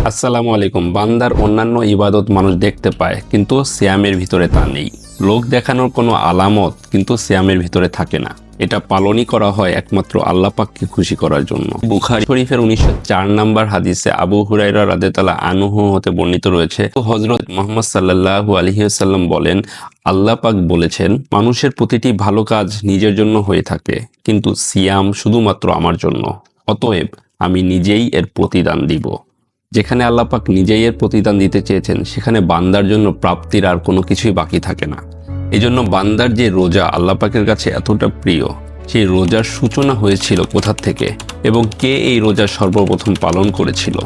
আসসালামু আলাইকুম। বান্দার অন্যান্য ইবাদত মানুষ দেখতে পায়, কিন্তু সিয়ামের ভিতরে তা নেই। লোক দেখানোর কোনো আলামত কিন্তু সিয়ামের ভিতরে থাকে না। এটা পালনই করা হয় একমাত্র আল্লাহ পাককে খুশি করার জন্য। বুখারী শরীফের 1904 নম্বর হাদিসে আবু হুরায়রা রাদিয়াল্লাহু আনহু হতে বর্ণিত রয়েছে, হযরত মুহাম্মদ সাল্লাল্লাহু আলাইহি ওয়াসাল্লাম বলেন, আল্লাহ পাক বলেছেন, মানুষের প্রতিটি ভালো কাজ নিজের জন্য হয়ে থাকে, কিন্তু সিয়াম শুধুমাত্র আমার জন্য। অতএব আমি নিজেই এর প্রতিদান দিব। যেখানে আল্লাহ পাক নিজেই এর প্রতিদান দিতে চেয়েছেন, সেখানে বান্দার জন্য প্রাপ্তির আর কোনো কিছুই বাকি থাকে না। এজন্য বান্দার যে রোজা আল্লাহ পাকের কাছে এতটা প্রিয়, সেই রোজার সূচনা হয়েছিল কোথা থেকে এবং কে এই রোজা সর্বপ্রথম পালন করেছিল।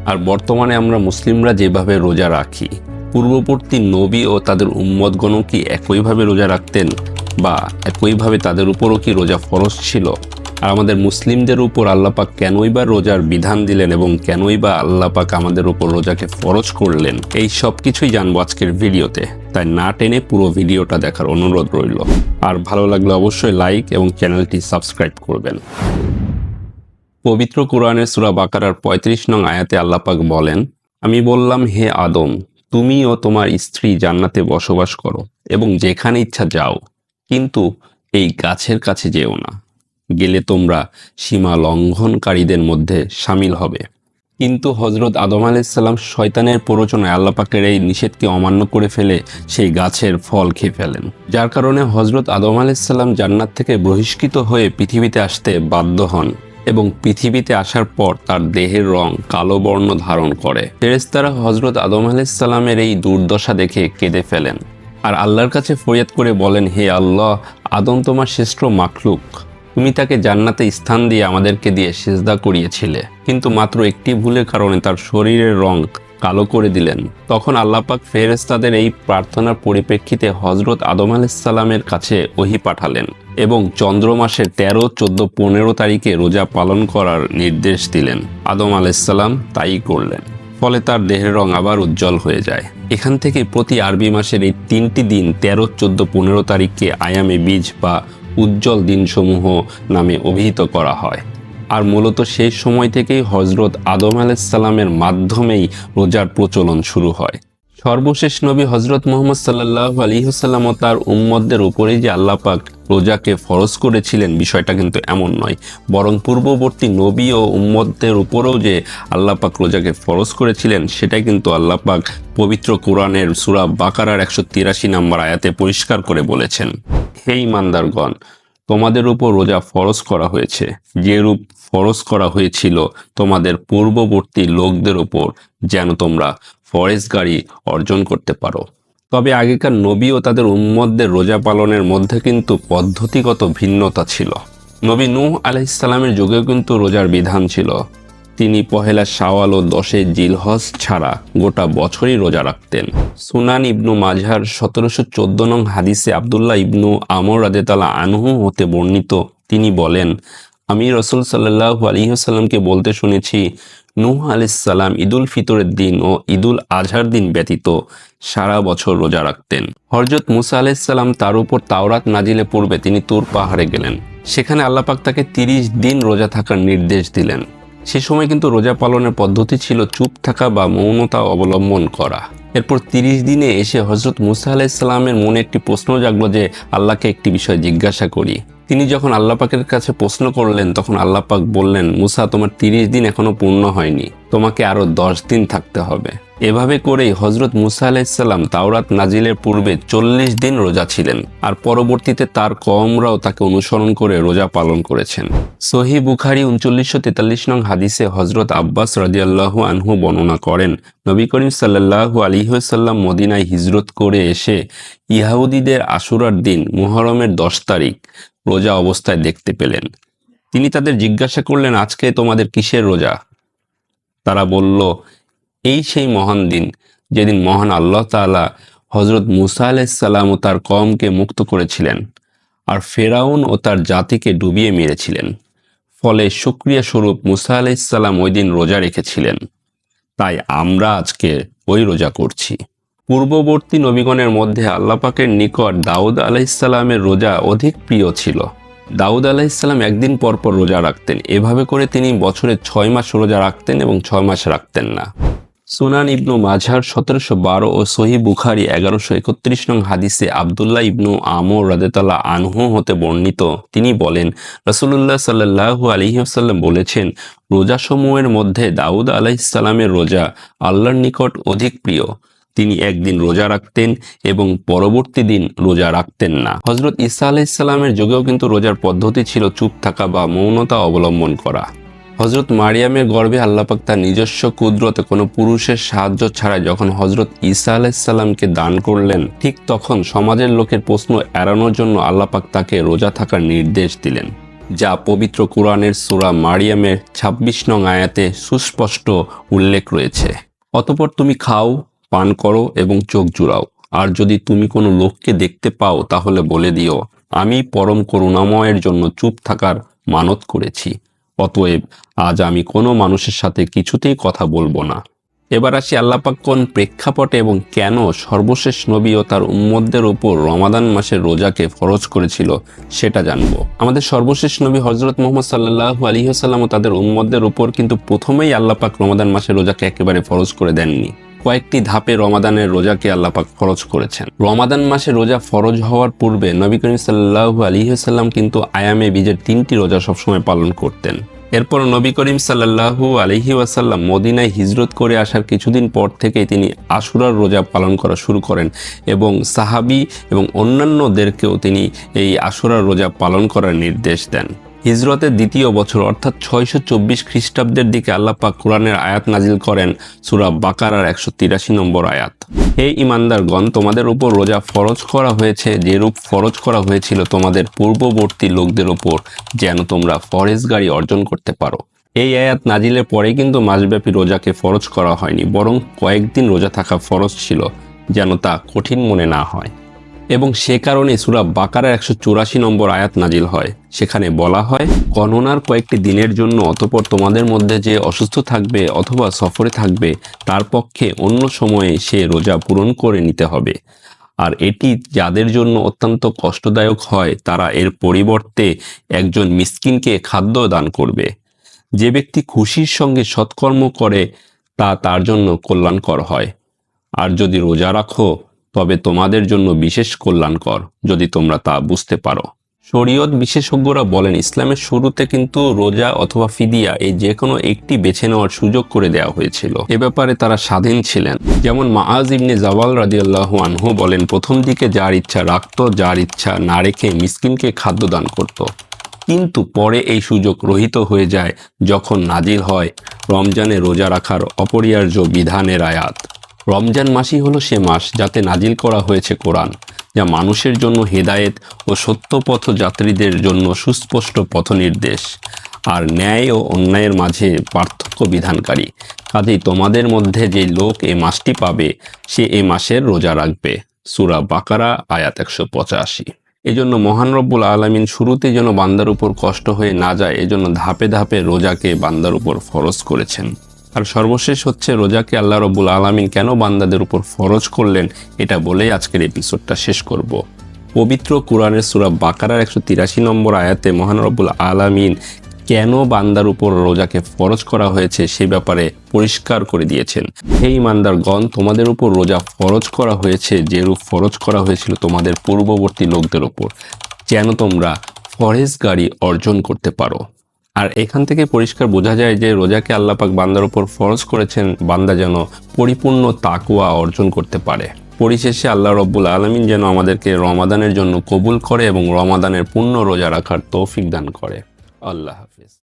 আর বর্তমানে আমরা মুসলিমরা যেভাবে রোজা রাখি, পূর্ববর্তী নবী ও তাদের উম্মতগণও কি একইভাবে রোজা রাখতেন, বা একইভাবে তাদের উপরও কি রোজা ফরজ ছিল? আর আমাদের মুসলিমদের উপর আল্লাহ পাক কেনই বা রোজার বিধান দিলেন এবং কেনই বা আল্লাহ পাক আমাদের উপর রোজাকে ফরজ করলেন, এই সব কিছুই জানবো আজকের ভিডিওতে। তাই না টেনে পুরো ভিডিওটা দেখার অনুরোধ রইল। আর ভালো লাগলে অবশ্যই লাইক এবং চ্যানেলটি সাবস্ক্রাইব করবেন। পবিত্র কোরআনের সূরা বাকারার 35 নং আয়াতে আল্লাহ পাক বলেন, আমি বললাম, হে আদম, তুমি ও তোমার স্ত্রী জান্নাতে বসবাস করো এবং যেখানে ইচ্ছা যাও, কিন্তু এই গাছের কাছে যেও না, গেলে তোমরা সীমা লঙ্ঘনকারীদের মধ্যে শামিল হবে। কিন্তু হযরত আদম আলাইহিসসালাম শয়তানের প্ররোচনায় আল্লাহ পাকের এই নিষেধকে অমান্য করে ফেলে সেই গাছের ফল খেয়ে ফেলেন, যার কারণে হযরত আদম আলাইহিসসালাম জান্নাত থেকে বহিষ্কৃত হয়ে পৃথিবীতে আসতে বাধ্য হন এবং পৃথিবীতে আসার পর তার দেহের রং কালো বর্ণ ধারণ করে। ফেরেশতারা হযরত আদম আলাইহিসসালামের এই দুর্দশা দেখে কেঁদে ফেলেন আর আল্লাহর কাছে ফরিয়াদ করে বলেন, হে আল্লাহ, আদম তোমার শ্রেষ্ঠ মাখলুক, তুমি তাকে জান্নাতে স্থান দিয়ে আমাদেরকে দিয়ে সিজদা করিয়েছিলে, কিন্তু মাত্র একটি ভুলের কারণে তার শরীরের রং কালো করে দিলেন। তখন আল্লাহ পাক ফেরেশতাদের এই প্রার্থনার পরিপ্রেক্ষিতে হযরত আদম আলাইহিসসালামের কাছে ওহী পাঠালেন এবং চন্দ্র মাসের 13, 14, 15 তারিখে রোজা পালন করার নির্দেশ দিলেন। আদম আলাইহিসসালাম তাই করলেন, ফলে তার দেহের রং আবার উজ্জ্বল হয়ে যায়। এখান থেকে প্রতি আরবি মাসের এই 3টি দিন 13, 14, 15 তারিখকে আয়ামে বীজ বা উজ্জ্বল দিনসমূহ নামে অভিহিত করা হয়। আর মূলত সেই সময় থেকেই হযরত আদম আলাইহিসসালামের মাধ্যমেই রোজার প্রচলন শুরু হয়। সর্বশেষ নবী হযরত মুহাম্মদ সাল্লাল্লাহু আলাইহি ওয়াসাল্লাম ও তার উম্মতদের উপরেই যে আল্লাহ পাক রোজাকে ফরজ করেছিলেন, বিষয়টা কিন্তু এমন নয়, বরং পূর্ববর্তী নবী ও উম্মতদের উপরেও যে আল্লাহ পাক রোজাকে ফরজ করেছিলেন, সেটাই কিন্তু আল্লাহ পাক পবিত্র কোরআনের সূরা বাকারার 183 নম্বর আয়াতে পরিষ্কার করে বলেছেন, হে ঈমানদারগণ, তোমাদের উপর রোজা ফরজ করা হয়েছে, যেরূপ ফরজ করা হয়েছিল তোমাদের পূর্ববর্তী লোকদের উপর, যেন তোমরা ফরেজগারি অর্জন করতে পারো। তবে আগেকার নবী ও তাদের উম্মতদের রোজা পালনের মধ্যে কিন্তু পদ্ধতিগত ভিন্নতা ছিল। নবী নূহ আলাইহিসসালামের যুগেও কিন্তু রোজার বিধান ছিল। তিনি পহেলা শাওয়াল ও 10 জিলহজ ছাড়া গোটা বছরই রোজা রাখতেন। সুনান ইবনু মাজার 1714 নং হাদিসে আব্দুল্লাহ ইবনু আমর রাদিয়াল্লাহু আনহু হতে বর্ণিত, তিনি বলেন, আমি রাসূল সাল্লাল্লাহু আলাইহি ওয়াসাল্লামকে বলতে শুনেছি, নূহ আলাইহিসসালাম ঈদুল ফিতরের দিন ও ঈদুল আজহার দিন ব্যতীত সারা বছর রোজা রাখতেন। হযরত মুসা আলাইহিসসালাম তার উপর তাওরাত নাজিলে পূর্বে তিনি তুর পাহাড়ে গেলেন। সেখানে আল্লাহ পাক তাকে 30 দিন রোজা থাকার নির্দেশ দিলেন। সে সময় কিন্তু রোজা পালনের পদ্ধতি ছিল চুপ থাকা বা মৌনতা অবলম্বন করা। এরপর 30 দিনে এসে হযরত মুসা আলাইহিসসালামের মনে একটি প্রশ্ন জাগলো যে আল্লাহকে একটি বিষয় জিজ্ঞাসা করি। তিনি যখন আল্লাহ পাকের কাছে প্রশ্ন করলেন, তখন আল্লাহ পাক বললেন, মুসা, তোমার 30 দিন এখনো পূর্ণ হয়নি, তোমাকে আরো 10 দিন থাকতে হবে। এভাবে করেই হযরত মুসা আলাইহিসসালাম তাওরাত নাজিলের পূর্বে 40 দিন রোজা ছিলেন, আর পরবর্তীতে তার কওমরাও তাকে অনুসরণ করে রোজা পালন করেছেন। সহিহ বুখারী 3943 নং হাদিসে হযরত আব্বাস রাদিয়াল্লাহু আনহু বর্ণনা করেন, নবী করিম সাল্লাল্লাহু আলাইহি ওয়াসাল্লাম মদিনায় হিজরত করে এসে ইহুদীদের আশুরার দিন মুহররমের 10 তারিখ রোজা অবস্থায় দেখতে পেলেন। তিনি তাদের জিজ্ঞাসা করলেন, আজকে তোমাদের কিসের রোজা? তারা বলল, এই সেই মহান দিন যেদিন মহান আল্লাহ তাআলা হযরত মুসা আলাইহিসসালাম ও তার কওমকে মুক্ত করেছিলেন আর ফেরাউন ও তার জাতিকে ডুবিয়ে মেরেছিলেন। ফলে শুকরিয়া স্বরূপ মুসা আলাইহিসসালাম ওই দিন রোজা রেখেছিলেন, তাই আমরা আজকে ওই রোজা করছি। পূর্ববর্তী নবীগণের মধ্যে আল্লাহ পাকের নিকট দাউদ আলাইহিসসালামের রোজা অধিক প্রিয় ছিল। দাউদ আলাইহিসসালাম একদিন পর পর রোজা রাখতেন। এভাবে করে তিনি বছরে 6 মাস রোজা রাখতেন এবং 6 মাস রাখতেন না। সুনান ইবনু মাঝার 1712 ও সহি বুখারি 1131 নং হাদিসে আবদুল্লাহ ইবনু আমর রাদিয়াল্লাহু আনহু হতে বর্ণিত, তিনি বলেন, রাসূলুল্লাহ সাল্লাল্লাহু আলাইহি ওয়াসাল্লাম বলেছেন, রোজাসমূহের মধ্যে দাউদ আলাইহিস সালামের রোজা আল্লাহর নিকট অধিক প্রিয়। তিনি একদিন রোজা রাখতেন এবং পরবর্তী দিন রোজা রাখতেন না। হযরত ঈসা আলাইহিস সালামের যুগেও কিন্তু রোজার পদ্ধতি ছিল চুপ থাকা বা মৌনতা অবলম্বন করা। হযরত মারিয়ামের গর্ভে আল্লাহ পাক তার নিজস্ব কুদরতে কোনো পুরুষের সাহায্য ছাড়াই যখন হযরত ঈসা আলাইহিস সালামকে দান করলেন, ঠিক তখন সমাজের লোকের প্রশ্ন এড়ানোর জন্য আল্লাহ পাক তাকে রোজা থাকার নির্দেশ দিলেন, যা পবিত্র কুরআনের সূরা মারিয়ামের 26 নং আয়াতে সুস্পষ্ট উল্লেখ রয়েছে। অতঃপর তুমি খাও, পান করো এবং চোখ জুড়াও। আর যদি তুমি কোনো লোককে দেখতে পাও তাহলে বলে দিও, আমি পরম করুণাময়ের জন্য চুপ থাকার মানত করেছি। অতএব আজ আমি কোনো মানুষের সাথে কিছুতেই কথা বলবো না। এবার আসি আল্লাহ পাক কোন প্রেক্ষাপটে এবং কেন সর্বশেষ নবী ও তার উম্মতদের উপর রমাদান মাসের রোজাকে ফরজ করেছিল সেটা জানবো। আমাদের সর্বশেষ নবী হযরত মুহাম্মদ সাল্লাল্লাহু আলাইহি ওয়াসাল্লাম ও তাদের উম্মতদের উপর কিন্তু প্রথমেই আল্লাহ পাক রমাদান মাসের রোজাকে একেবারে ফরজ করে দেননি। কয়েকটি ধাপে রমাদানের রোজাকে আল্লাহ পাক ফরজ করেছেন। রমাদান মাসে রোজা ফরজ হওয়ার পূর্বে নবী করিম সাল্লাল্লাহু আলাইহি ওয়াসাল্লাম কিন্তু আয়ামে বীজের 3টি রোজা সবসময় পালন করতেন। এরপর নবী করিম সাল্লাল্লাহু আলাইহি ওয়াসাল্লাম মদিনায় হিজরত করে আসার কিছুদিন পর থেকেই তিনি আশুরার রোজা পালন করা শুরু করেন এবং সাহাবী এবং অন্যান্যদেরকেও তিনি এই আশুরার রোজা পালন করার নির্দেশ দেন। হিজরতের দ্বিতীয় বছর অর্থাৎ 624 খ্রিস্টাব্দের দিকে আল্লাহ পাক কোরআনের আয়াত নাজিল করেন, সূরা বাকারার 183 নম্বর আয়াত। হে ঈমানদারগণ, তোমাদের উপর রোজা ফরজ করা হয়েছে যেরূপ ফরজ করা হয়েছিল তোমাদের পূর্ববর্তী লোকদের উপর, যেন তোমরা ফরেজগারি অর্জন করতে পারো। এই আয়াত নাজিলের পরে কিন্তু মাসব্যাপী রোজাকে ফরজ করা হয়নি, বরং কয়েকদিন রোজা থাকা ফরজ ছিল, যেন তা কঠিন মনে না হয়। এবং সে কারণে সূরা বাকারার 184 নম্বর আয়াত নাজিল হয়। সেখানে বলা হয়, গণনার কয়েকটি দিনের জন্য, অতঃপর তোমাদের মধ্যে যে অসুস্থ থাকবে অথবা সফরে থাকবে তার পক্ষে অন্য সময়ে সে রোজা পূরণ করে নিতে হবে। আর এটি যাদের জন্য অত্যন্ত কষ্টদায়ক হয় তারা এর পরিবর্তে একজন মিসকিনকে খাদ্য দান করবে। যে ব্যক্তি খুশির সঙ্গে সৎকর্ম করে তা তার জন্য কল্যাণকর হয়। আর যদি রোজা রাখো তবে তোমাদের জন্য বিশেষ কল্যাণকর, যদি তোমরা তা বুঝতে পারো। শরীয়ত বিশেষজ্ঞরা বলেন, ইসলামের শুরুতে কিন্তু রোজা অথবা ফিদিয়া এই যে কোনো একটি বেছে নেওয়ার সুযোগ করে দেওয়া হয়েছিল। এ ব্যাপারে তারা স্বাধীন ছিলেন। যেমন মাআজ ইবনে জাবাল রাদিয়াল্লাহু আনহু বলেন, প্রথম দিকে যার ইচ্ছা রাখত, যার ইচ্ছা না রেখে মিসকিনকে খাদ্য দান করত। কিন্তু পরে এই সুযোগ রহিত হয়ে যায় যখন নাজিল হয় রমজানে রোজা রাখার অপরিহার্য বিধানের আয়াত। রমজান মাসই হলো সে মাস যাতে নাজিল করা হয়েছে কোরআন, যা মানুষের জন্য হেদায়েত ও সত্যপথ যাত্রীদের জন্য সুস্পষ্ট পথনির্দেশ আর ন্যায় ও অন্যায়ের মাঝে পার্থক্য বিধানকারী। কাজেই তোমাদের মধ্যে যে লোক এ মাসটি পাবে সে এ মাসের রোজা রাখবে। সূরা বাকারা আয়াত 185। এজন্য মহান রব্বুল আলামিন শুরুতেই যেন বান্দার উপর কষ্ট হয়ে না যায় এজন্য ধাপে ধাপে রোজাকে বান্দার উপর ফরজ করেছেন। আর সর্বশেষ হচ্ছে রোজাকে আল্লাহ রব্বুল আলামিন কেন বান্দাদের উপর ফরজ করলেন এটা বলেই আজকের এপিসোডটা শেষ করব। পবিত্র কোরআনের সূরা বাকারার 183 নম্বর আয়াতে মহান রব্বুল আলামিন কেন বান্দার উপর রোজাকে ফরজ করা হয়েছে সে ব্যাপারে পরিষ্কার করে দিয়েছেন। হে ঈমানদারগণ, তোমাদের উপর রোজা ফরজ করা হয়েছে যেরূপ ফরজ করা হয়েছিল তোমাদের পূর্ববর্তী লোকদের উপর, যেন তোমরা ফরেজগারি অর্জন করতে পারো। আর এখান থেকে পরিষ্কার বোঝা যায় যে রোজাকে আল্লাহ পাক বান্দার উপর ফরজ করেছেন বান্দা যেন পরিপূর্ণ তাকওয়া অর্জন করতে পারে। পরিশেষে আল্লাহ রব্বুল আলামিন যেন আমাদেরকে রমাদানের জন্য কবুল করে এবং রমাদানের পূর্ণ রোজা রাখার তৌফিক দান করে। আল্লাহ হাফেজ।